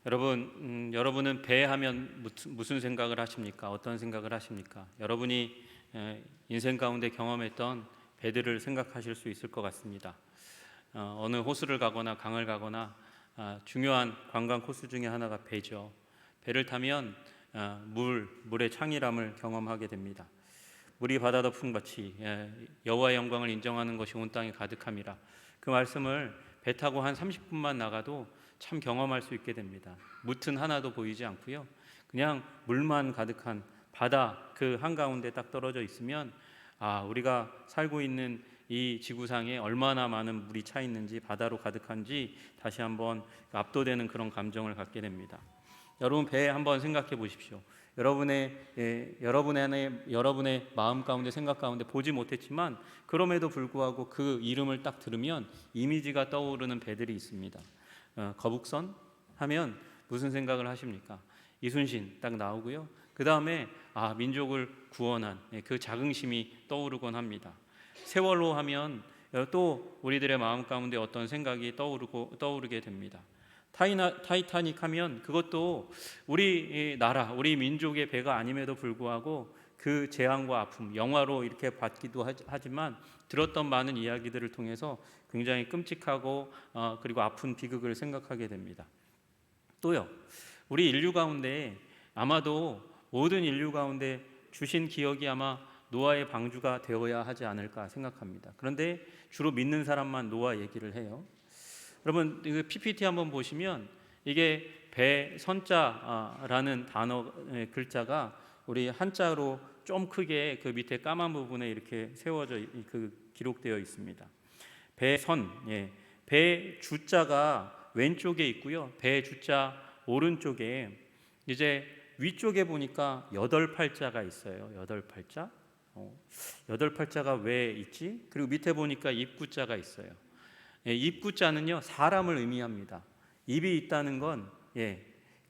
여러분은 배 하면 무슨 생각을 하십니까? 어떤 생각을 하십니까? 여러분이 인생 가운데 경험했던 배들을 생각하실 수 있을 것 같습니다. 어느 호수를 가거나 강을 가거나 중요한 관광 코스 중에 하나가 배죠. 배를 타면 물의 창이람을 경험하게 됩니다. 물이 바다 덮은 같이 여호와의 영광을 인정하는 것이 온 땅에 가득함이라. 그 말씀을 배 타고 한 30분만 나가도 참 경험할 수 있게 됩니다. 무튼 하나도 보이지 않고요. 그냥 물만 가득한 바다 그 한가운데 딱 떨어져 있으면 우리가 살고 있는 이 지구상에 얼마나 많은 물이 차 있는지, 바다로 가득한지 다시 한번 압도되는 그런 감정을 갖게 됩니다. 여러분, 배 한번 생각해 보십시오. 여러분의 마음 가운데, 생각 가운데 보지 못했지만 그럼에도 불구하고 그 이름을 딱 들으면 이미지가 떠오르는 배들이 있습니다. 거북선 하면 무슨 생각을 하십니까? 이순신 딱 나오고요. 그 다음에 민족을 구원한 그 자긍심이 떠오르곤 합니다. 세월호 하면 또 우리들의 마음 가운데 어떤 생각이 떠오르게 됩니다. 타이타닉 하면 그것도 우리 나라, 우리 민족의 배가 아님에도 불구하고 그 재앙과 아픔, 영화로 이렇게 봤기도 하지만 들었던 많은 이야기들을 통해서 굉장히 끔찍하고 그리고 아픈 비극을 생각하게 됩니다. 또요, 우리 인류 가운데 아마도 모든 인류 가운데 주신 기억이 아마 노아의 방주가 되어야 하지 않을까 생각합니다. 그런데 주로 믿는 사람만 노아 얘기를 해요. 여러분, 이 PPT 한번 보시면 이게 배 선자라는 단어 글자가 우리 한자로 좀 크게 그 밑에 까만 부분에 이렇게 세워져 기록되어 있습니다. 배선, 배 주자가 왼쪽에 있고요. 배 주자 오른쪽에 이제 위쪽에 보니까 8팔자가 있어요. 8팔자. 8팔자가 왜 있지? 그리고 밑에 보니까 입구자가 있어요. 입구자는요, 사람을 의미합니다. 입이 있다는 건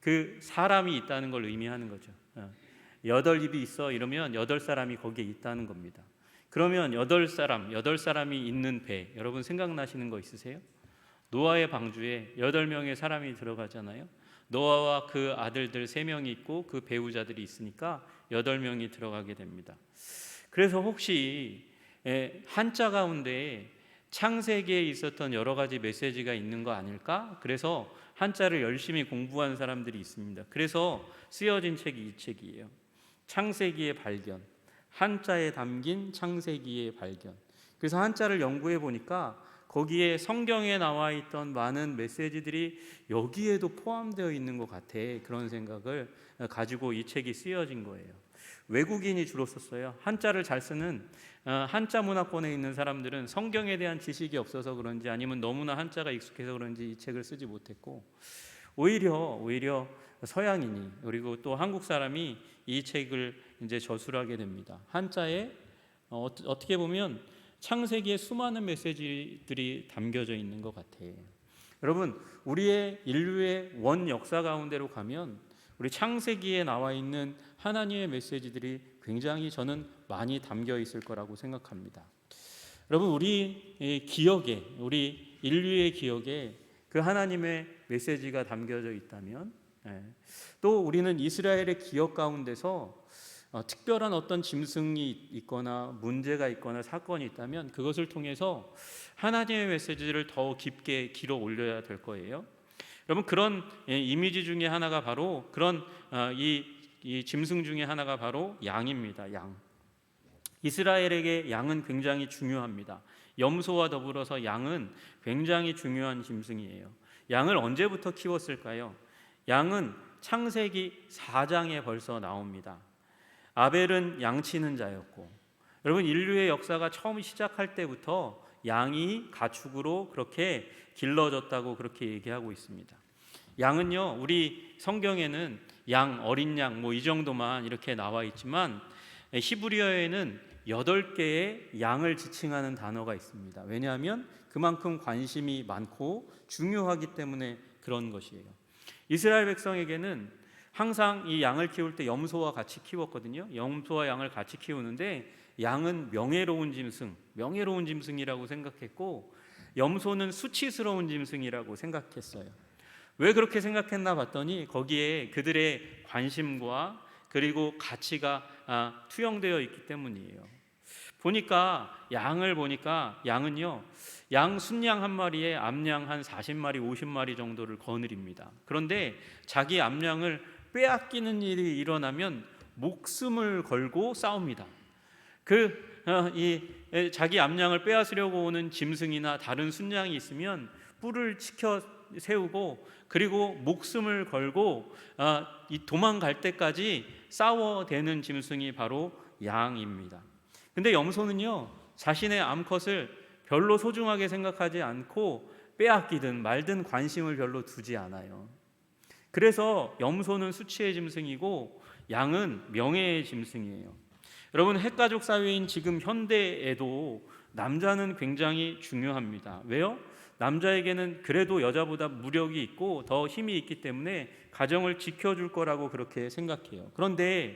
그 사람이 있다는 걸 의미하는 거죠. 8입이 있어 이러면 8사람이 거기에 있다는 겁니다. 그러면 8사람이 있는 배, 여러분 생각나시는 거 있으세요? 노아의 방주에 8명의 사람이 들어가잖아요. 노아와 그 아들들 3명이 있고 그 배우자들이 있으니까 8명이 들어가게 됩니다. 그래서 혹시 한자 가운데 창세기에 있었던 여러 가지 메시지가 있는 거 아닐까? 그래서 한자를 열심히 공부한 사람들이 있습니다. 그래서 쓰여진 책이 이 책이에요. 창세기의 발견, 한자에 담긴 창세기의 발견. 그래서 한자를 연구해 보니까 거기에 성경에 나와 있던 많은 메시지들이 여기에도 포함되어 있는 것 같아. 그런 생각을 가지고 이 책이 쓰여진 거예요. 외국인이 주로 썼어요. 한자를 잘 쓰는 한자 문화권에 있는 사람들은 성경에 대한 지식이 없어서 그런지 아니면 너무나 한자가 익숙해서 그런지 이 책을 쓰지 못했고, 오히려 서양인이 그리고 또 한국 사람이 이 책을 이제 저술하게 됩니다. 한자에 어떻게 보면 창세기의 수많은 메시지들이 담겨져 있는 것 같아요. 여러분, 우리의 인류의 원 역사 가운데로 가면 우리 창세기에 나와 있는 하나님의 메시지들이 굉장히 저는 많이 담겨 있을 거라고 생각합니다. 여러분, 우리 인류의 기억에 그 하나님의 메시지가 담겨져 있다면, 또 우리는 이스라엘의 기억 가운데서 특별한 어떤 짐승이 있거나 문제가 있거나 사건이 있다면 그것을 통해서 하나님의 메시지를 더 깊게 길어 올려야 될 거예요. 여러분, 그런 이미지 중에 하나가 바로 그런 이 짐승 중에 하나가 바로 양입니다. 양. 이스라엘에게 양은 굉장히 중요합니다. 염소와 더불어서 양은 굉장히 중요한 짐승이에요. 양을 언제부터 키웠을까요? 양은 창세기 4장에 벌써 나옵니다. 아벨은 양치는 자였고, 여러분, 인류의 역사가 처음 시작할 때부터 양이 가축으로 그렇게 길러졌다고 그렇게 얘기하고 있습니다. 양은요, 우리 성경에는 어린 양 이 정도만 이렇게 나와 있지만 히브리어에는 8개의 양을 지칭하는 단어가 있습니다. 왜냐하면 그만큼 관심이 많고 중요하기 때문에 그런 것이에요. 이스라엘 백성에게는 항상 이 양을 키울 때 염소와 같이 키웠거든요. 염소와 양을 같이 키우는데 양은 명예로운 짐승이라고 생각했고, 염소는 수치스러운 짐승이라고 생각했어요. 왜 그렇게 생각했나 봤더니 거기에 그들의 관심과 그리고 가치가 투영되어 있기 때문이에요. 양을 보니까 양은요, 양 순양 한 마리에 암양 한 40마리 50마리 정도를 거느립니다. 그런데 자기 암양을 빼앗기는 일이 일어나면 목숨을 걸고 싸웁니다. 자기 암양을 빼앗으려고 오는 짐승이나 다른 순양이 있으면 뿔을 치켜 세우고 그리고 목숨을 걸고 도망갈 때까지 싸워대는 짐승이 바로 양입니다. 근데 염소는요, 자신의 암컷을 별로 소중하게 생각하지 않고 빼앗기든 말든 관심을 별로 두지 않아요. 그래서 염소는 수치의 짐승이고 양은 명예의 짐승이에요. 여러분, 핵가족 사회인 지금 현대에도 남자는 굉장히 중요합니다. 왜요? 남자에게는 그래도 여자보다 무력이 있고 더 힘이 있기 때문에 가정을 지켜줄 거라고 그렇게 생각해요. 그런데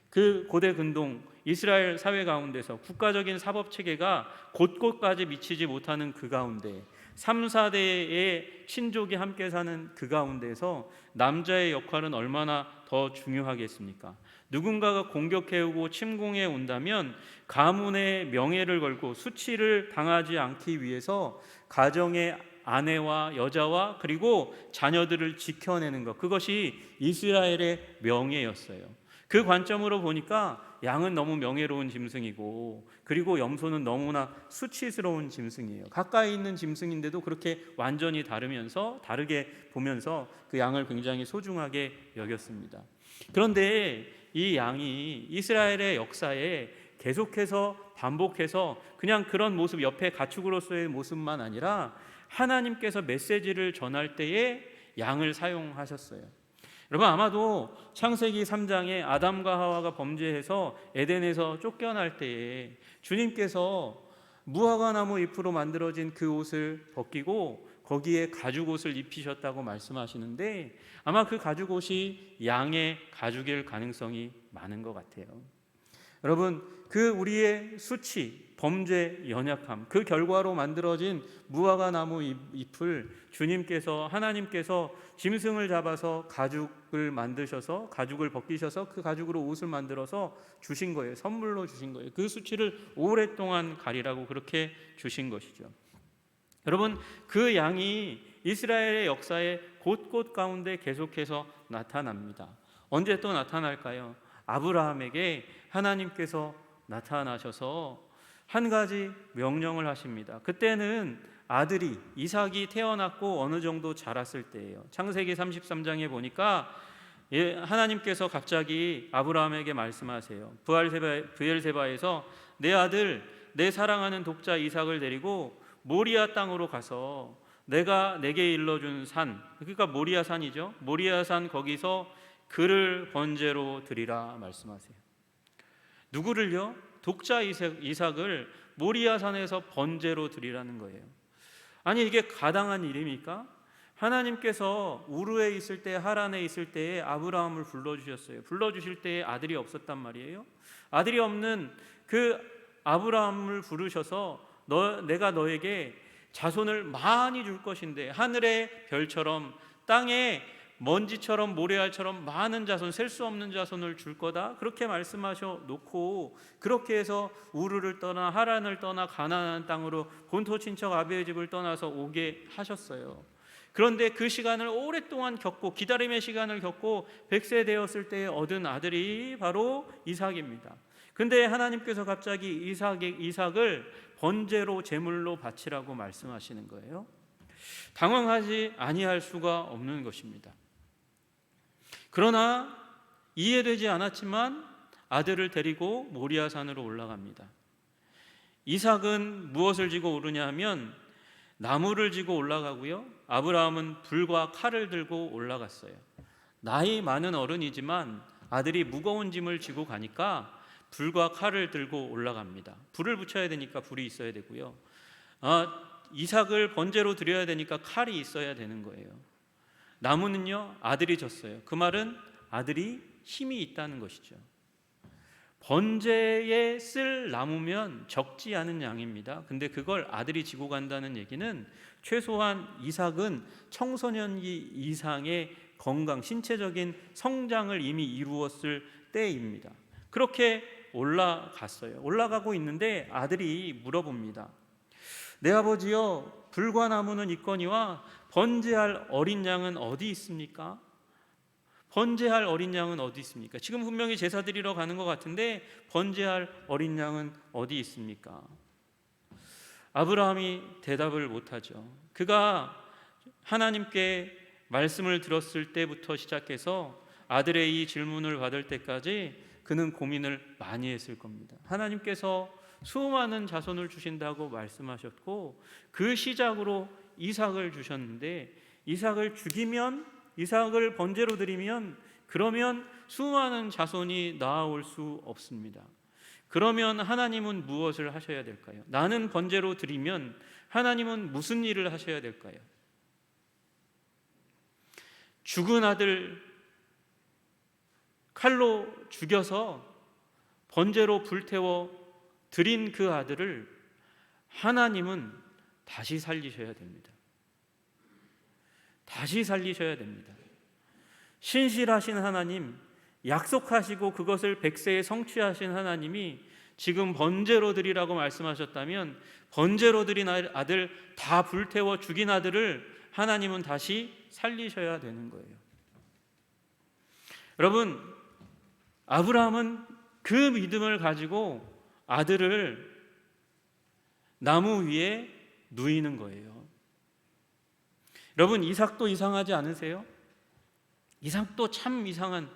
그 고대 근동 이스라엘 사회 가운데서 국가적인 사법 체계가 곳곳까지 미치지 못하는 그 가운데 3, 4대의 친족이 함께 사는 그 가운데서 남자의 역할은 얼마나 더 중요하겠습니까? 누군가가 공격해오고 침공해 온다면 가문의 명예를 걸고 수치를 당하지 않기 위해서 가정의 아내와 여자와 그리고 자녀들을 지켜내는 것, 그것이 이스라엘의 명예였어요. 그 관점으로 보니까 양은 너무 명예로운 짐승이고 그리고 염소는 너무나 수치스러운 짐승이에요. 가까이 있는 짐승인데도 그렇게 완전히 다르게 보면서 그 양을 굉장히 소중하게 여겼습니다. 그런데 이 양이 이스라엘의 역사에 계속해서 반복해서 그냥 그런 모습, 옆에 가축으로서의 모습만 아니라 하나님께서 메시지를 전할 때에 양을 사용하셨어요. 여러분, 아마도 창세기 3장에 아담과 하와가 범죄해서 에덴에서 쫓겨날 때에 주님께서 무화과나무 잎으로 만들어진 그 옷을 벗기고 거기에 가죽옷을 입히셨다고 말씀하시는데 아마 그 가죽옷이 양의 가죽일 가능성이 많은 것 같아요. 여러분, 그 우리의 수치, 범죄, 연약함, 그 결과로 만들어진 무화과나무 잎을 하나님께서 짐승을 잡아서 가죽을 만드셔서 가죽을 벗기셔서 그 가죽으로 옷을 만들어서 주신 거예요. 선물로 주신 거예요. 그 수치를 오랫동안 가리라고 그렇게 주신 것이죠. 여러분, 그 양이 이스라엘의 역사의 곳곳 가운데 계속해서 나타납니다. 언제 또 나타날까요? 아브라함에게 하나님께서 나타나셔서 한 가지 명령을 하십니다. 그때는 아들이 이삭이 태어났고 어느 정도 자랐을 때예요. 창세기 33장에 보니까 하나님께서 갑자기 아브라함에게 말씀하세요. 브엘세바에서 내 아들, 내 사랑하는 독자 이삭을 데리고 모리아 땅으로 가서 내가 내게 일러준 산, 그러니까 모리아 산이죠. 모리아 산 거기서 그를 번제로 드리라 말씀하세요. 누구를요? 독자 이삭을 모리아 산에서 번제로 드리라는 거예요. 아니, 이게 가당한 일입니까? 하나님께서 우르에 있을 때, 하란에 있을 때에 아브라함을 불러주셨어요. 불러주실 때에 아들이 없었단 말이에요. 아들이 없는 그 아브라함을 부르셔서 내가 너에게 자손을 많이 줄 것인데 하늘의 별처럼 땅에 먼지처럼 모래알처럼 많은 자손, 셀 수 없는 자손을 줄 거다, 그렇게 말씀하셔 놓고 그렇게 해서 우르를 떠나 하란을 떠나 가나안 땅으로 본토 친척 아비의 집을 떠나서 오게 하셨어요. 그런데 그 시간을 오랫동안 겪고 기다림의 시간을 겪고 100세 되었을 때 얻은 아들이 바로 이삭입니다. 근데 하나님께서 갑자기 이삭을 번제로 제물로 바치라고 말씀하시는 거예요. 당황하지 아니할 수가 없는 것입니다. 그러나 이해되지 않았지만 아들을 데리고 모리아산으로 올라갑니다. 이삭은 무엇을 지고 오르냐 하면 나무를 지고 올라가고요, 아브라함은 불과 칼을 들고 올라갔어요. 나이 많은 어른이지만 아들이 무거운 짐을 지고 가니까 불과 칼을 들고 올라갑니다. 불을 붙여야 되니까 불이 있어야 되고요, 이삭을 번제로 드려야 되니까 칼이 있어야 되는 거예요. 나무는요, 아들이 졌어요. 그 말은 아들이 힘이 있다는 것이죠. 번제에 쓸 나무면 적지 않은 양입니다. 근데 그걸 아들이 지고 간다는 얘기는 최소한 이삭은 청소년기 이상의 건강, 신체적인 성장을 이미 이루었을 때입니다. 그렇게 올라갔어요. 올라가고 있는데 아들이 물어봅니다. 내 아버지여, 불과 나무는 있거니와 번제할 어린 양은 어디 있습니까? 번제할 어린 양은 어디 있습니까? 지금 분명히 제사 드리러 가는 것 같은데 번제할 어린 양은 어디 있습니까? 아브라함이 대답을 못하죠. 그가 하나님께 말씀을 들었을 때부터 시작해서 아들의 이 질문을 받을 때까지 그는 고민을 많이 했을 겁니다. 하나님께서 수많은 자손을 주신다고 말씀하셨고 그 시작으로 이삭을 주셨는데 이삭을 번제로 드리면 그러면 수많은 자손이 나아올 수 없습니다. 그러면 하나님은 무엇을 하셔야 될까요? 나는 번제로 드리면 하나님은 무슨 일을 하셔야 될까요? 죽은 아들 칼로 죽여서 번제로 불태워 드린 그 아들을 하나님은 다시 살리셔야 됩니다. 다시 살리셔야 됩니다. 신실하신 하나님, 약속하시고 그것을 백세에 성취하신 하나님이 지금 번제로 드리라고 말씀하셨다면 번제로 드린 아들, 다 불태워 죽인 아들을 하나님은 다시 살리셔야 되는 거예요. 여러분, 아브라함은 그 믿음을 가지고 아들을 나무 위에 누이는 거예요. 여러분, 이삭도 이상하지 않으세요? 이삭도 참 이상한,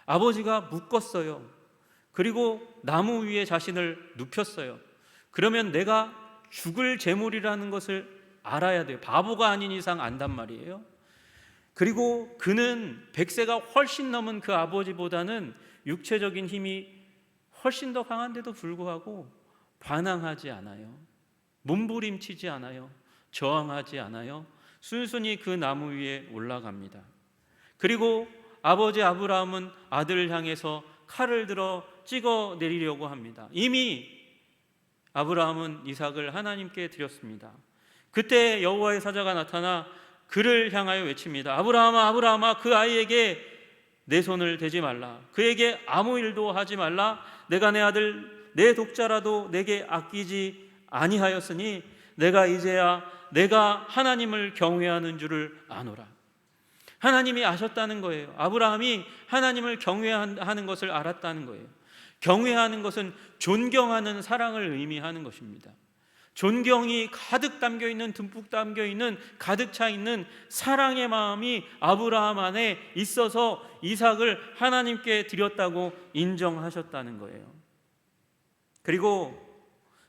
아버지가 묶었어요. 그리고 나무 위에 자신을 눕혔어요. 그러면 내가 죽을 제물이라는 것을 알아야 돼요. 바보가 아닌 이상 안단 말이에요. 그리고 그는 100세가 훨씬 넘은 그 아버지보다는 육체적인 힘이 훨씬 더 강한데도 불구하고 반항하지 않아요. 몸부림치지 않아요. 저항하지 않아요. 순순히 그 나무 위에 올라갑니다. 그리고 아버지 아브라함은 아들을 향해서 칼을 들어 찍어 내리려고 합니다. 이미 아브라함은 이삭을 하나님께 드렸습니다. 그때 여호와의 사자가 나타나 그를 향하여 외칩니다. 아브라함아, 아브라함아, 그 아이에게 내 손을 대지 말라. 그에게 아무 일도 하지 말라. 내가 내 아들, 내 독자라도 내게 아끼지 아니하였으니 내가 이제야 내가 하나님을 경외하는 줄을 아노라. 하나님이 아셨다는 거예요. 아브라함이 하나님을 경외하는 것을 알았다는 거예요. 경외하는 것은 존경하는 사랑을 의미하는 것입니다. 존경이 가득 담겨 있는, 듬뿍 담겨 있는, 가득 차 있는 사랑의 마음이 아브라함 안에 있어서 이삭을 하나님께 드렸다고 인정하셨다는 거예요. 그리고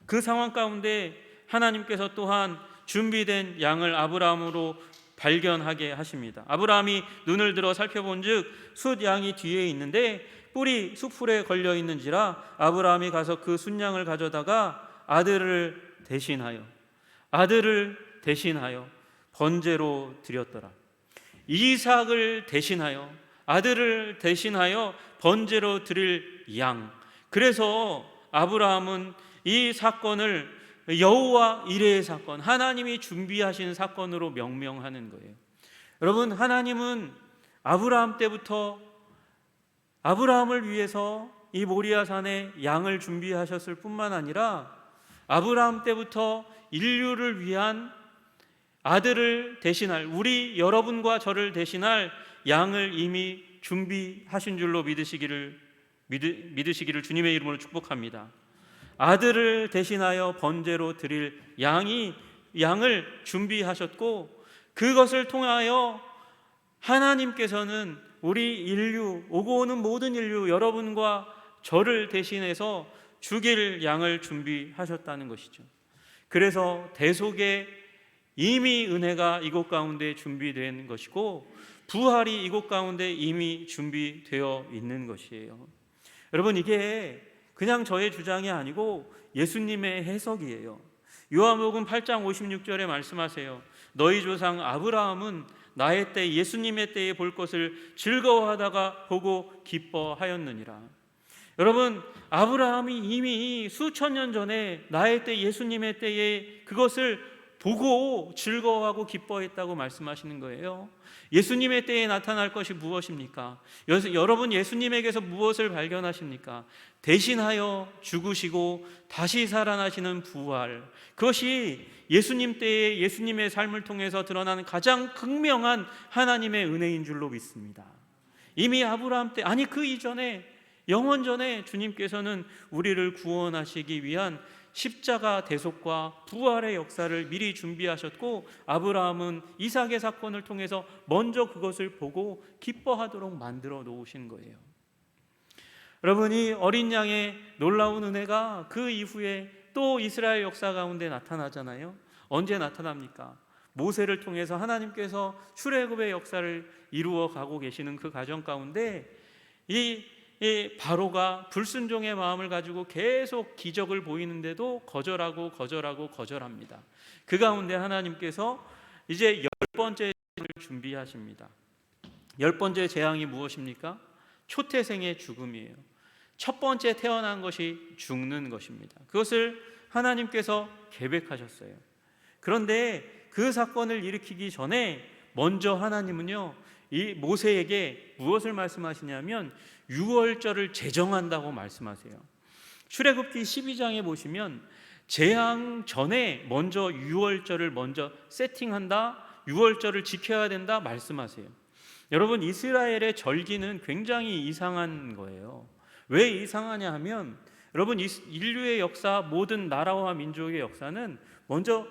그 상황 가운데 하나님께서 또한 준비된 양을 아브라함으로 발견하게 하십니다. 아브라함이 눈을 들어 살펴본즉 숫 양이 뒤에 있는데 뿔이 숫풀에 걸려 있는지라 아브라함이 가서 그 숫양을 가져다가 아들을 대신하여 번제로 드렸더라. 이삭을 대신하여, 아들을 대신하여 번제로 드릴 양. 그래서 아브라함은 이 사건을 여호와 이레의 사건, 하나님이 준비하신 사건으로 명명하는 거예요. 여러분, 하나님은 아브라함 때부터 아브라함을 위해서 이 모리아산에 양을 준비하셨을 뿐만 아니라 아브라함 때부터 인류를 위한 아들을 대신할, 우리 여러분과 저를 대신할 양을 이미 준비하신 줄로 믿으시기를 주님의 이름으로 축복합니다. 아들을 대신하여 번제로 드릴 양을 준비하셨고 그것을 통하여 하나님께서는 우리 인류, 오고 오는 모든 인류, 여러분과 저를 대신해서 죽일 양을 준비하셨다는 것이죠. 그래서 대속에 이미 은혜가 이곳 가운데 준비된 것이고 부활이 이곳 가운데 이미 준비되어 있는 것이에요. 여러분, 이게 그냥 저의 주장이 아니고 예수님의 해석이에요. 요한복음 8장 56절에 말씀하세요. 너희 조상 아브라함은 나의 때, 예수님의 때에 볼 것을 즐거워하다가 보고 기뻐하였느니라. 여러분, 아브라함이 이미 수천 년 전에 나의 때, 예수님의 때에 그것을 보고 즐거워하고 기뻐했다고 말씀하시는 거예요. 예수님의 때에 나타날 것이 무엇입니까? 여러분, 예수님에게서 무엇을 발견하십니까? 대신하여 죽으시고 다시 살아나시는 부활, 그것이 예수님 때에 예수님의 삶을 통해서 드러나는 가장 극명한 하나님의 은혜인 줄로 믿습니다. 이미 아브라함 때, 아니 그 이전에, 영원 전에 주님께서는 우리를 구원하시기 위한 십자가 대속과 부활의 역사를 미리 준비하셨고, 아브라함은 이삭의 사건을 통해서 먼저 그것을 보고 기뻐하도록 만들어 놓으신 거예요. 여러분이 어린 양의 놀라운 은혜가 그 이후에 또 이스라엘 역사 가운데 나타나잖아요. 언제 나타납니까? 모세를 통해서 하나님께서 출애굽의 역사를 이루어 가고 계시는 그 과정 가운데 이 바로가 불순종의 마음을 가지고 계속 기적을 보이는데도 거절합니다. 그 가운데 하나님께서 이제 10번째 재앙을 준비하십니다. 10번째 재앙이 무엇입니까? 초태생의 죽음이에요. 첫 번째 태어난 것이 죽는 것입니다. 그것을 하나님께서 계획하셨어요. 그런데 그 사건을 일으키기 전에 먼저 하나님은요, 이 모세에게 무엇을 말씀하시냐면 유월절을 제정한다고 말씀하세요. 출애굽기 12장에 보시면 재앙 전에 먼저 유월절을 먼저 세팅한다, 유월절을 지켜야 된다 말씀하세요. 여러분, 이스라엘의 절기는 굉장히 이상한 거예요. 왜 이상하냐 하면, 여러분, 인류의 역사, 모든 나라와 민족의 역사는 먼저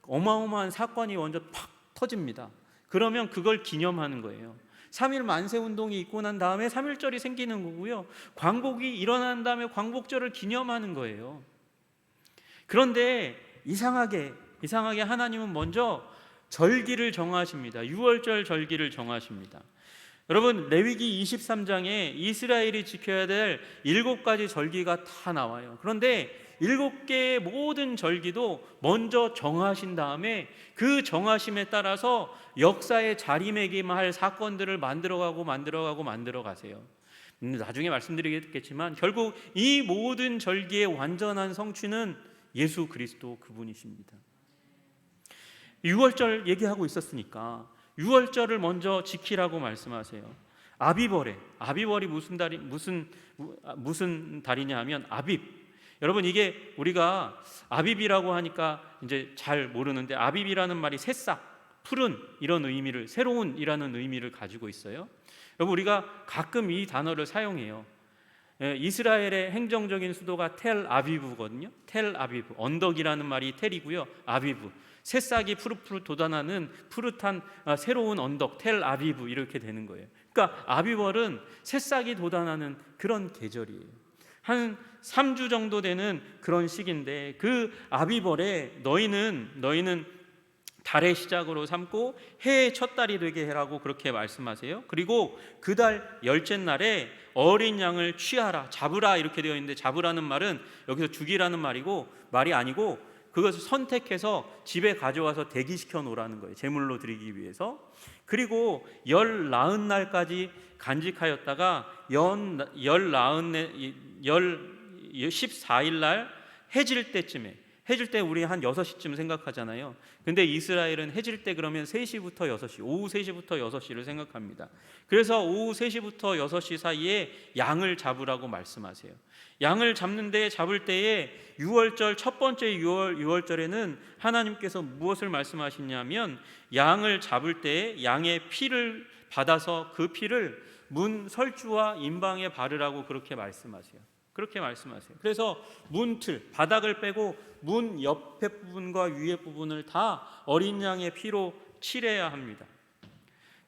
어마어마한 사건이 먼저 팍 터집니다. 그러면 그걸 기념하는 거예요. 3.1 만세운동이 있고 난 다음에 3.1절이 생기는 거고요, 광복이 일어난 다음에 광복절을 기념하는 거예요. 그런데 이상하게 하나님은 먼저 절기를 정하십니다. 유월절 절기를 정하십니다. 여러분, 레위기 23장에 이스라엘이 지켜야 될 7가지 절기가 다 나와요. 그런데 7개의 모든 절기도 먼저 정하신 다음에 그 정하심에 따라서 역사의 자리매김할 사건들을 만들어 가세요. 나중에 말씀드리겠지만 결국 이 모든 절기의 완전한 성취는 예수 그리스도 그분이십니다. 6월절 얘기하고 있었으니까 6월절을 먼저 지키라고 말씀하세요. 아비벌이 무슨 달이냐 하면 아빕. 여러분, 이게 우리가 아비비라고 하니까 이제 잘 모르는데, 아비비라는 말이 새싹, 푸른 이런 의미를, 새로운이라는 의미를 가지고 있어요. 여러분, 우리가 가끔 이 단어를 사용해요. 이스라엘의 행정적인 수도가 텔아비브거든요. 텔아비브, 언덕이라는 말이 텔이고요, 아비브, 새싹이 푸릇푸릇 돋아나는 푸릇한 새로운 언덕, 텔아비브, 이렇게 되는 거예요. 그러니까 아비벌은 새싹이 돋아나는 그런 계절이에요. 한 3주 정도 되는 그런 시기인데, 그 아비벌에 너희는 달의 시작으로 삼고 해의 첫 달이 되게 해라고 그렇게 말씀하세요. 그리고 그 달 10째 날에 어린 양을 취하라, 잡으라 이렇게 되어 있는데, 잡으라는 말은 여기서 죽이라는 말이 아니고 그것을 선택해서 집에 가져와서 대기시켜 놓으라는 거예요. 제물로 드리기 위해서. 그리고 14날까지 간직하였다가 14일 날 해질 때 우리 한 6시쯤 생각하잖아요. 근데 이스라엘은 해질 때 그러면 3시부터 6시, 오후 3시부터 6시를 생각합니다. 그래서 오후 3시부터 6시 사이에 양을 잡으라고 말씀하세요. 양을 잡을 때에 첫 번째 유월절에는 하나님께서 무엇을 말씀하시냐면, 양을 잡을 때에 양의 피를 받아서 그 피를 문 설주와 임방에 바르라고 그렇게 말씀하세요. 그래서 문틀, 바닥을 빼고 문 옆에 부분과 위에 부분을 다 어린 양의 피로 칠해야 합니다.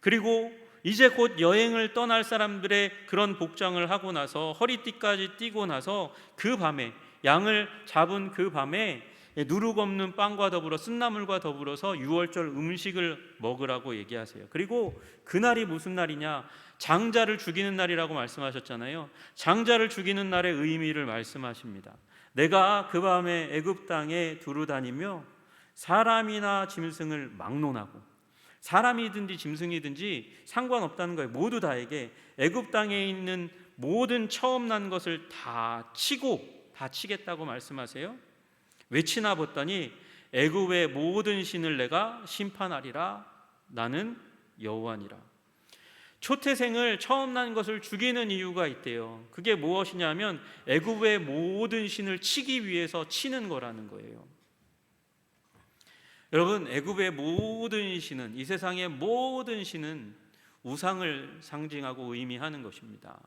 그리고 이제 곧 여행을 떠날 사람들의 그런 복장을 하고 나서 허리띠까지 띠고 나서 그 밤에, 양을 잡은 그 밤에 누룩 없는 빵과 더불어 쓴나물과 더불어서 유월절 음식을 먹으라고 얘기하세요. 그리고 그날이 무슨 날이냐? 장자를 죽이는 날이라고 말씀하셨잖아요. 장자를 죽이는 날의 의미를 말씀하십니다. 내가 그 밤에 애굽 땅에 두루 다니며 사람이나 짐승을 막론하고, 사람이든지 짐승이든지 상관없다는 거예요. 모두 다에게 애굽 땅에 있는 모든 처음 난 것을 다 치겠다고 말씀하세요. 왜 치나 봤더니 애굽의 모든 신을 내가 심판하리라. 나는 여호와니라. 초태생을 처음 난 것을 죽이는 이유가 있대요. 그게 무엇이냐면 애굽의 모든 신을 치기 위해서 치는 거라는 거예요. 여러분, 애굽의 모든 신은, 이 세상의 모든 신은 우상을 상징하고 의미하는 것입니다.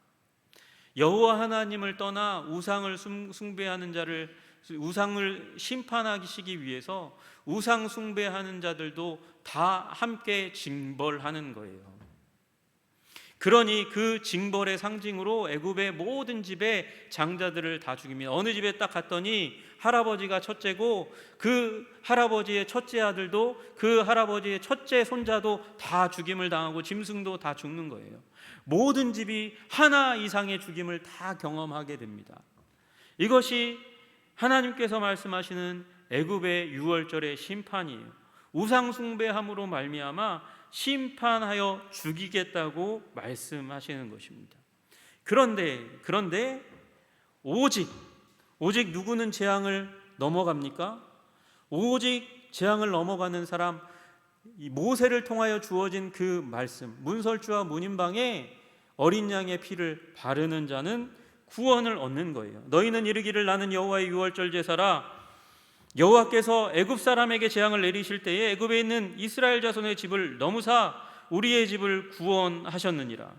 여호와 하나님을 떠나 우상을 숭배하는 자를, 우상을 심판하시기 위해서 우상 숭배하는 자들도 다 함께 징벌하는 거예요. 그러니 그 징벌의 상징으로 애굽의 모든 집의 장자들을 다 죽입니다. 어느 집에 딱 갔더니 할아버지가 첫째고 그 할아버지의 첫째 아들도 그 할아버지의 첫째 손자도 다 죽임을 당하고 짐승도 다 죽는 거예요. 모든 집이 하나 이상의 죽임을 다 경험하게 됩니다. 이것이 하나님께서 말씀하시는 애굽의 유월절의 심판이에요. 우상 숭배함으로 말미암아 심판하여 죽이겠다고 말씀하시는 것입니다. 그런데 오직 누구는 재앙을 넘어갑니까? 오직 재앙을 넘어가는 사람, 이 모세를 통하여 주어진 그 말씀, 문설주와 문인방에 어린 양의 피를 바르는 자는 구원을 얻는 거예요. 너희는 이르기를 나는 여호와의 유월절 제사라. 여호와께서 애굽 사람에게 재앙을 내리실 때에 애굽에 있는 이스라엘 자손의 집을 넘으사 우리의 집을 구원하셨느니라.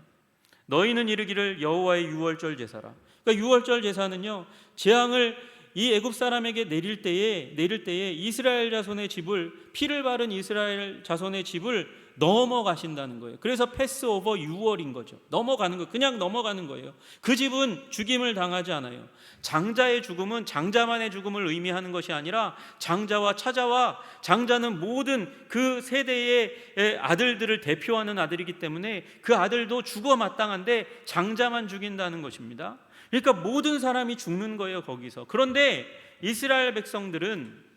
너희는 이르기를 여호와의 유월절 제사라. 그러니까 유월절 제사는요, 재앙을 이 애굽 사람에게 내릴 때에 이스라엘 자손의 집을, 피를 바른 이스라엘 자손의 집을 넘어가신다는 거예요. 그래서 패스오버 유월인 거죠. 넘어가는 거, 그냥 넘어가는 거예요. 그 집은 죽임을 당하지 않아요. 장자의 죽음은 장자만의 죽음을 의미하는 것이 아니라 장자와 차자와, 장자는 모든 그 세대의 아들들을 대표하는 아들이기 때문에 그 아들도 죽어 마땅한데 장자만 죽인다는 것입니다. 그러니까 모든 사람이 죽는 거예요, 거기서. 그런데 이스라엘 백성들은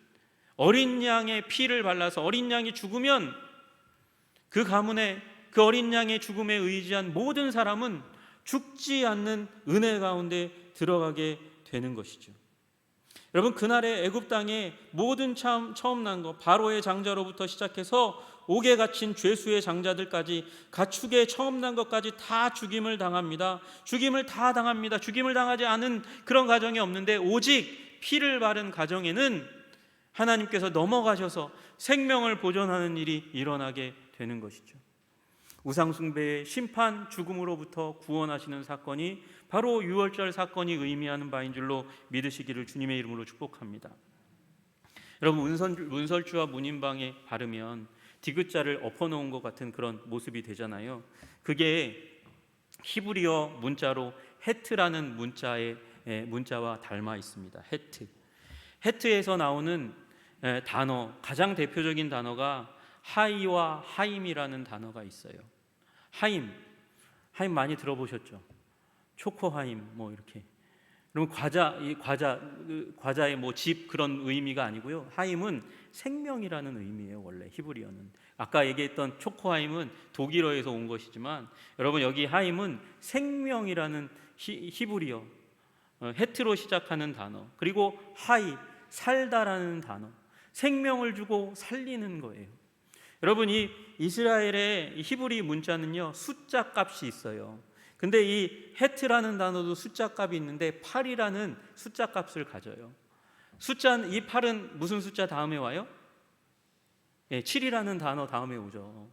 어린 양의 피를 발라서 어린 양이 죽으면 그 가문에 그 어린 양의 죽음에 의지한 모든 사람은 죽지 않는 은혜 가운데 들어가게 되는 것이죠. 여러분, 그날의 애굽 땅에 모든 처음 난 것, 바로의 장자로부터 시작해서 옥에 갇힌 죄수의 장자들까지, 가축의 처음 난 것까지 다 죽임을 당합니다. 죽임을 당하지 않은 그런 가정이 없는데 오직 피를 바른 가정에는 하나님께서 넘어가셔서 생명을 보존하는 일이 일어나게 되는 것이죠. 우상숭배의 심판, 죽음으로부터 구원하시는 사건이 바로 유월절 사건이 의미하는 바인 줄로 믿으시기를 주님의 이름으로 축복합니다. 여러분, 문설주와 문인방에 바르면 디귿자를 엎어놓은 것 같은 그런 모습이 되잖아요. 그게 히브리어 문자로 헤트라는 문자와 닮아 있습니다. 헤트에서 나오는 단어, 가장 대표적인 단어가 하이와 하임이라는 단어가 있어요. 하임 많이 들어보셨죠? 초코하임 뭐 이렇게. 그럼 과자의 뭐 집 그런 의미가 아니고요. 하임은 생명이라는 의미예요. 원래 히브리어는. 아까 얘기했던 초코하임은 독일어에서 온 것이지만 여러분, 여기 하임은 생명이라는 히브리어, 헤트로 시작하는 단어, 그리고 하이, 살다라는 단어, 생명을 주고 살리는 거예요. 여러분, 이 이스라엘의 히브리 문자는요, 숫자 값이 있어요. 근데 이 헤트라는 단어도 숫자 값이 있는데 8이라는 숫자 값을 가져요. 이 8은 무슨 숫자 다음에 와요? 7이라는 단어 다음에 오죠.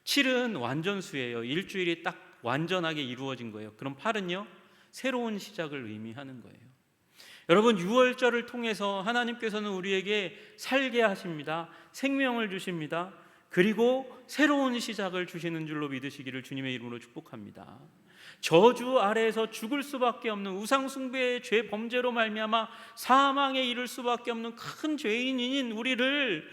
7은 완전수예요. 일주일이 딱 완전하게 이루어진 거예요. 그럼 8은요, 새로운 시작을 의미하는 거예요. 여러분, 유월절을 통해서 하나님께서는 우리에게 살게 하십니다. 생명을 주십니다. 그리고 새로운 시작을 주시는 줄로 믿으시기를 주님의 이름으로 축복합니다. 저주 아래에서 죽을 수밖에 없는 우상숭배의 죄 범죄로 말미암아 사망에 이를 수밖에 없는 큰 죄인인 우리를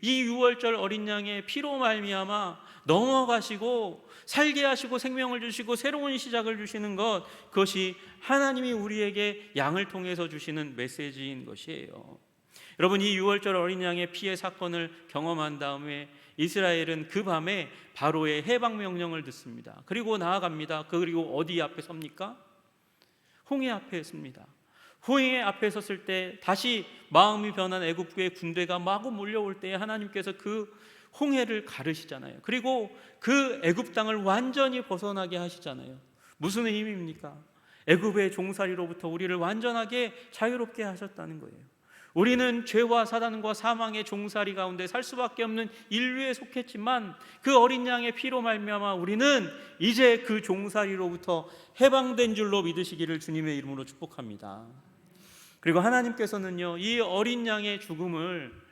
이 유월절 어린 양의 피로 말미암아 넘어가시고 살게 하시고 생명을 주시고 새로운 시작을 주시는 것, 그것이 하나님이 우리에게 양을 통해서 주시는 메시지인 것이에요. 여러분, 이 유월절 어린 양의 피의 사건을 경험한 다음에 이스라엘은 그 밤에 바로의 해방 명령을 듣습니다. 그리고 나아갑니다. 그리고 어디 앞에 섭니까? 홍해 앞에 섭니다. 홍해 앞에 섰을 때 다시 마음이 변한 애굽의 군대가 마구 몰려올 때 하나님께서 그 홍해를 가르시잖아요. 그리고 그 애굽 땅을 완전히 벗어나게 하시잖아요. 무슨 의미입니까? 애굽의 종살이로부터 우리를 완전하게 자유롭게 하셨다는 거예요. 우리는 죄와 사단과 사망의 종살이 가운데 살 수밖에 없는 인류에 속했지만 그 어린 양의 피로 말미암아 우리는 이제 그 종살이로부터 해방된 줄로 믿으시기를 주님의 이름으로 축복합니다. 그리고 하나님께서는요, 이 어린 양의 죽음을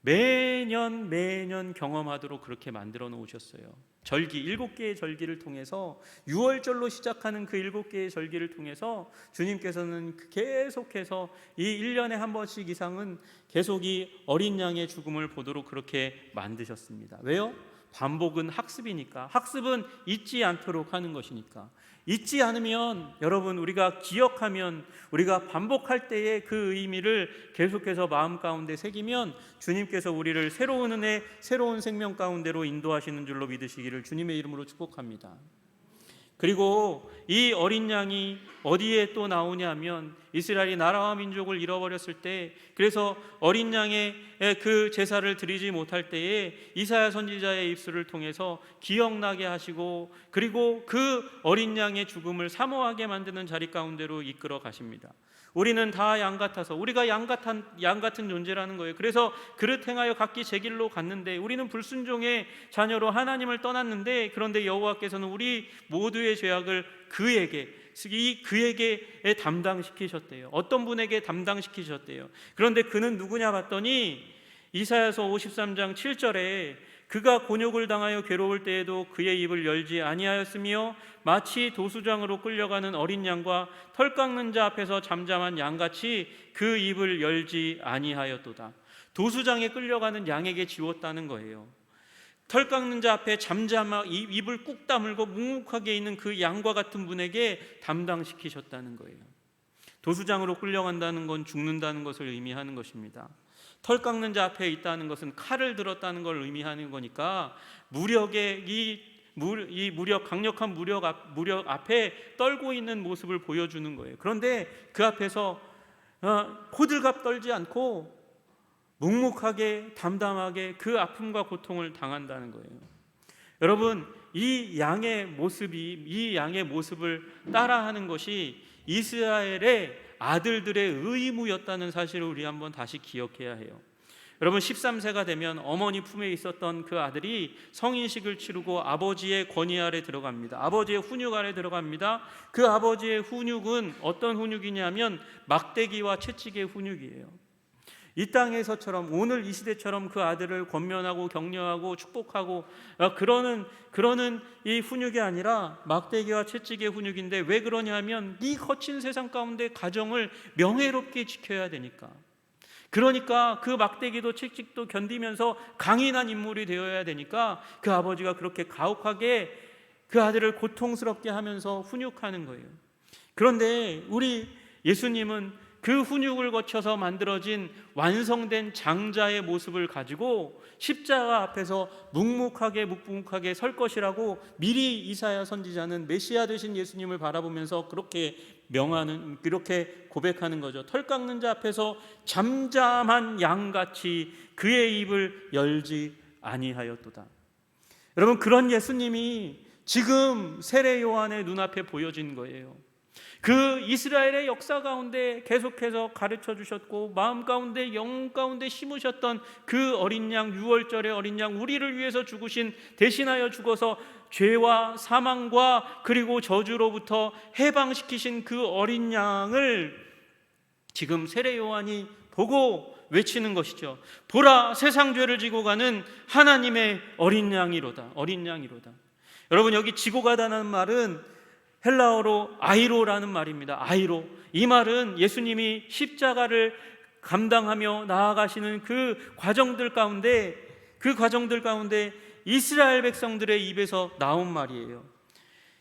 매년 경험하도록 그렇게 만들어 놓으셨어요. 절기 7개의 절기를 통해서 6월절로 시작하는 그 7개의 절기를 통해서 주님께서는 계속해서 이 1년에 한 번씩 이상은 계속 이 어린 양의 죽음을 보도록 그렇게 만드셨습니다. 왜요? 반복은 학습이니까. 학습은 잊지 않도록 하는 것이니까. 잊지 않으면, 여러분, 우리가 기억하면, 우리가 반복할 때의 그 의미를 계속해서 마음 가운데 새기면 주님께서 우리를 새로운 은혜, 새로운 생명 가운데로 인도하시는 줄로 믿으시기를 주님의 이름으로 축복합니다. 그리고 이 어린 양이 어디에 또 나오냐면 이스라엘이 나라와 민족을 잃어버렸을 때, 그래서 어린 양의 그 제사를 드리지 못할 때에 이사야 선지자의 입술을 통해서 기억나게 하시고, 그리고 그 어린 양의 죽음을 사모하게 만드는 자리 가운데로 이끌어 가십니다. 우리는 다 양 같아서, 우리가 양 같은 존재라는 거예요. 그래서 그릇 행하여 각기 제 길로 갔는데, 우리는 불순종의 자녀로 하나님을 떠났는데, 그런데 여호와께서는 우리 모두의 죄악을 그에게 담당시키셨대요. 어떤 분에게 담당시키셨대요. 그런데 그는 누구냐 봤더니 이사야서 53장 7절에 그가 곤욕을 당하여 괴로울 때에도 그의 입을 열지 아니하였으며 마치 도수장으로 끌려가는 어린 양과 털 깎는 자 앞에서 잠잠한 양같이 그 입을 열지 아니하였도다. 도수장에 끌려가는 양에게 지웠다는 거예요. 털 깎는 자 앞에 잠잠하고 입을 꾹 다물고 묵묵하게 있는 그 양과 같은 분에게 담당시키셨다는 거예요. 도수장으로 끌려간다는 건 죽는다는 것을 의미하는 것입니다. 털 깎는 자 앞에 있다는 것은 칼을 들었다는 걸 의미하는 거니까 강력한 무력 앞에 떨고 있는 모습을 보여주는 거예요. 그런데 그 앞에서 호들갑 떨지 않고 묵묵하게 담담하게 그 아픔과 고통을 당한다는 거예요. 여러분, 이 양의 모습을 따라하는 것이 이스라엘의 아들들의 의무였다는 사실을 우리 한번 다시 기억해야 해요. 여러분, 13세가 되면 어머니 품에 있었던 그 아들이 성인식을 치르고 아버지의 권위 아래 들어갑니다. 아버지의 훈육 아래 들어갑니다. 그 아버지의 훈육은 어떤 훈육이냐면 막대기와 채찍의 훈육이에요. 이 땅에서처럼, 오늘 이 시대처럼 그 아들을 권면하고 격려하고 축복하고 그러는 이 훈육이 아니라 막대기와 채찍의 훈육인데, 왜 그러냐면 이 거친 세상 가운데 가정을 명예롭게 지켜야 되니까. 그러니까 그 막대기도 채찍도 견디면서 강인한 인물이 되어야 되니까 그 아버지가 그렇게 가혹하게 그 아들을 고통스럽게 하면서 훈육하는 거예요. 그런데 우리 예수님은 그 훈육을 거쳐서 만들어진 완성된 장자의 모습을 가지고 십자가 앞에서 묵묵하게 설 것이라고 미리 이사야 선지자는 메시아 되신 예수님을 바라보면서 그렇게 고백하는 거죠. 털 깎는 자 앞에서 잠잠한 양같이 그의 입을 열지 아니하였도다. 여러분, 그런 예수님이 지금 세례 요한의 눈앞에 보여진 거예요. 그 이스라엘의 역사 가운데 계속해서 가르쳐 주셨고 마음 가운데 영혼 가운데 심으셨던 그 어린 양, 6월절의 어린 양, 우리를 위해서 죽으신, 대신하여 죽어서 죄와 사망과 그리고 저주로부터 해방시키신 그 어린 양을 지금 세례 요한이 보고 외치는 것이죠. 보라, 세상 죄를 지고 가는 하나님의 어린 양이로다. 어린 양이로다. 여러분, 여기 지고 가다는 말은 헬라어로 아이로라는 말입니다. 아이로. 이 말은 예수님이 십자가를 감당하며 나아가시는 그 과정들 가운데 이스라엘 백성들의 입에서 나온 말이에요.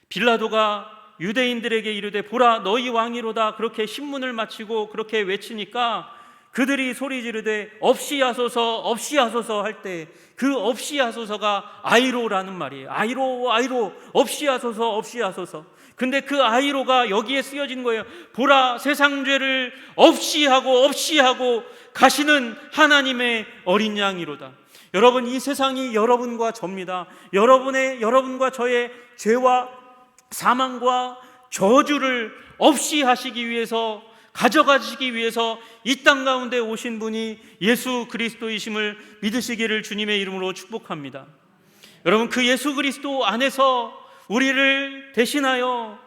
빌라도가 유대인들에게 이르되 보라, 너희 왕이로다, 그렇게 신문을 마치고 그렇게 외치니까 그들이 소리 지르되 없이 하소서 없이 하소서 할 때 그 없이 하소서가 아이로라는 말이에요. 아이로 아이로, 없이 하소서 없이 하소서. 근데 그 아이로가 여기에 쓰여진 거예요. 보라, 세상 죄를 없이 하고 가시는 하나님의 어린 양이로다. 여러분, 이 세상이 여러분과 저입니다. 여러분과 저의 죄와 사망과 저주를 없이 하시기 위해서, 가져가시기 위해서 이 땅 가운데 오신 분이 예수 그리스도이심을 믿으시기를 주님의 이름으로 축복합니다. 여러분, 그 예수 그리스도 안에서 우리를 대신하여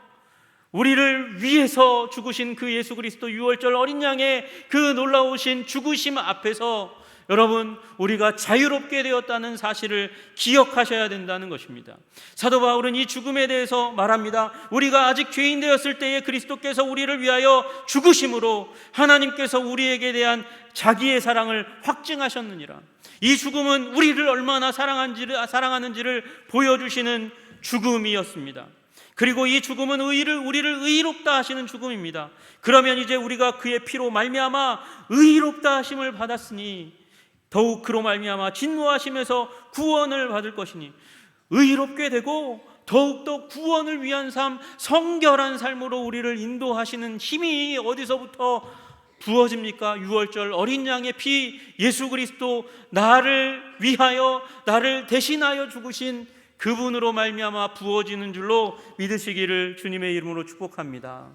우리를 위해서 죽으신 그 예수 그리스도 유월절 어린 양의 그 놀라우신 죽으심 앞에서 여러분, 우리가 자유롭게 되었다는 사실을 기억하셔야 된다는 것입니다. 사도 바울은 이 죽음에 대해서 말합니다. 우리가 아직 죄인 되었을 때에 그리스도께서 우리를 위하여 죽으심으로 하나님께서 우리에게 대한 자기의 사랑을 확증하셨느니라. 이 죽음은 우리를 얼마나 사랑하는지를 보여주시는 죽음이었습니다. 그리고 이 죽음은 우리를 의롭다 하시는 죽음입니다. 그러면 이제 우리가 그의 피로 말미암아 의롭다 하심을 받았으니 더욱 그로 말미암아 진노하심에서 구원을 받을 것이니, 의롭게 되고 더욱더 구원을 위한 삶, 성결한 삶으로 우리를 인도하시는 힘이 어디서부터 부어집니까? 유월절 어린 양의 피, 예수 그리스도, 나를 위하여 나를 대신하여 죽으신 그분으로 말미암아 부어지는 줄로 믿으시기를 주님의 이름으로 축복합니다.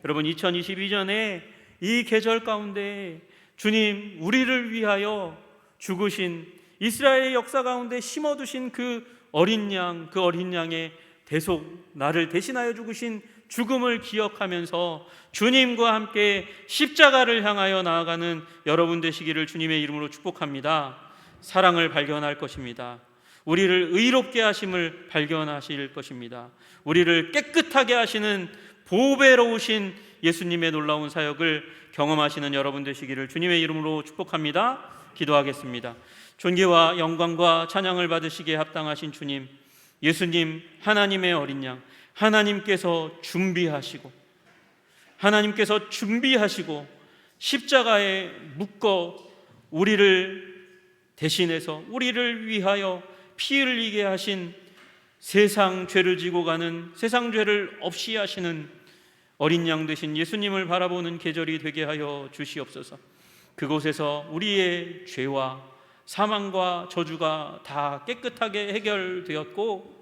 여러분, 2022년에 이 계절 가운데 주님, 우리를 위하여 죽으신, 이스라엘의 역사 가운데 심어두신 그 어린 양의 대속, 나를 대신하여 죽으신 죽음을 기억하면서 주님과 함께 십자가를 향하여 나아가는 여러분 되시기를 주님의 이름으로 축복합니다. 사랑을 발견할 것입니다. 우리를 의롭게 하심을 발견하실 것입니다. 우리를 깨끗하게 하시는 보배로우신 예수님의 놀라운 사역을 경험하시는 여러분 되시기를 주님의 이름으로 축복합니다. 기도하겠습니다. 존귀와 영광과 찬양을 받으시기에 합당하신 주님, 예수님, 하나님의 어린 양, 하나님께서 준비하시고 십자가에 묶어 우리를 대신해서 우리를 위하여 피 흘리게 하신, 세상 죄를 지고 가는, 세상 죄를 없이 하시는 어린 양 되신 예수님을 바라보는 계절이 되게 하여 주시옵소서. 그곳에서 우리의 죄와 사망과 저주가 다 깨끗하게 해결되었고,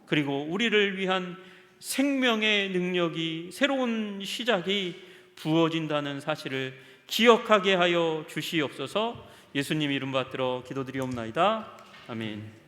그리고 우리를 위한 생명의 능력이, 새로운 시작이 부어진다는 사실을 기억하게 하여 주시옵소서. 예수님 이름 받들어 기도드리옵나이다. 아멘.